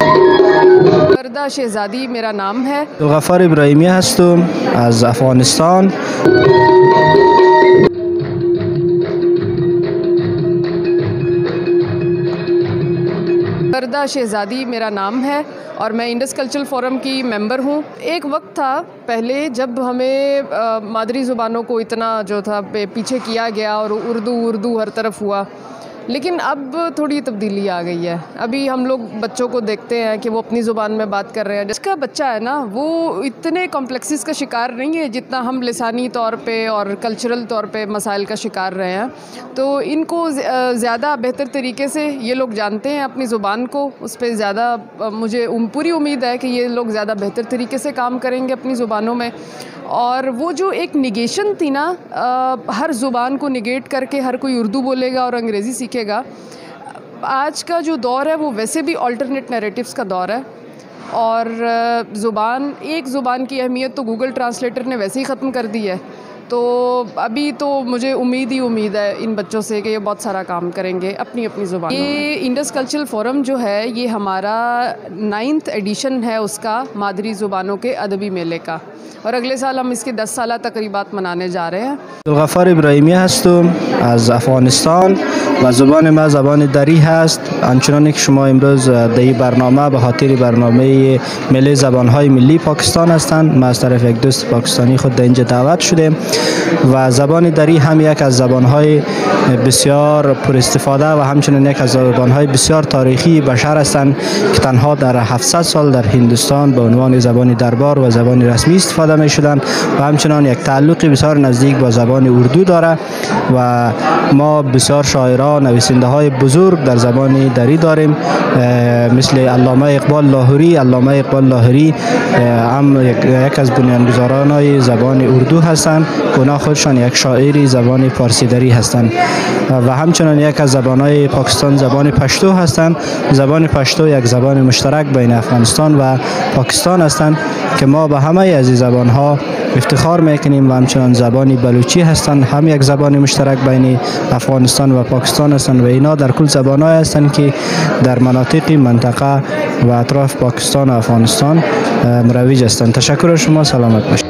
وردہ شہزادی میرا نام ہے. عبدالغفار ابراهیمی هستم از افغانستان. وردہ شہزادی میرا نام ہے اور میں انڈس کلچرل فورم کی ممبر ہوں. ایک وقت تھا پہلے جب ہمیں مادری زبانوں کو اتنا جو تھا پیچھے کیا گیا اور اردو ہر طرف ہوا، لیکن اب تھوڑی تبدیلی آ گئی ہے. ابھی ہم لوگ بچوں کو دیکھتے ہیں کہ وہ اپنی زبان میں بات کر رہے ہیں. جس کا بچہ ہے نا وہ اتنے کمپلیکسز کا شکار نہیں ہے جتنا ہم لسانی طور پہ اور کلچرل طور پہ مسائل کا شکار رہے ہیں. تو ان کو زیادہ بہتر طریقے سے یہ لوگ جانتے ہیں اپنی زبان کو، اس پہ زیادہ مجھے پوری امید ہے کہ یہ لوگ زیادہ بہتر طریقے سے کام کریں گے اپنی زبانوں میں. اور وہ جو ایک نگیشن تھی نا، ہر زبان کو نگیٹ کر کے ہر کوئی اردو بولے گا اور انگریزی سیکھے گا، آج کا جو دور ہے وہ ویسے بھی آلٹرنیٹ نیریٹیوز کا دور ہے. اور ایک زبان کی اہمیت تو گوگل ٹرانسلیٹر نے ویسے ہی ختم کر دی ہے. تو ابھی تو مجھے امید ہے ان بچوں سے کہ یہ بہت سارا کام کریں گے اپنی زبان. یہ انڈس کلچرل فورم جو ہے یہ ہمارا 9th ایڈیشن ہے اس کا، مادری زبانوں کے ادبی میلے کا، اور اگلے سال ہم اس کے 10 سالہ تقریبات منانے جا رہے ہیں. عبدالغفار ابراهیمی هستم از افغانستان و زبان ما زبان دری هست. آنچنانی که شما امروز در این برنامه به خاطر برنامه ملی زبانهای ملی پاکستان هستند، ما از طرف یک دوست پاکستانی خود در اینجا دعوت شدیم و زبان دری هم یک از زبانهای بسیار پر استفاده و همچنین یک از زبانهای بسیار تاریخی بشر هستند که تنها در 700 سال در هندوستان به عنوان زبان دربار و زبان رسمی استفاده می شدند و همچنان یک تعلق بسیار نزدیک با زبان اردو داره. و ما بسیار شاعران نویسنده های بزرگ در زبان دری داریم، مثل علامه اقبال لاهوری هم یک از بنیانگذاران های زبان اردو هستند که اونا خودشان یک شاعری زبان فارسی دری هستند. و همچنان یک از زبانهای پاکستان زبان پشتو هستند. زبان پشتو یک زبان مشترک بین افغانستان و پاکستان هستند که ما به همه از این زبانها افتخار میکنیم. و همچنان زبان بلوچی هستند، هم یک زبان مشترک بین افغانستان و پاکستان هستند و اینا در کل زبانهای هستند که در مناطق منطقه و اطراف پاکستان و افغانستان مروج هستند. تشکر شما، سلامت باشید.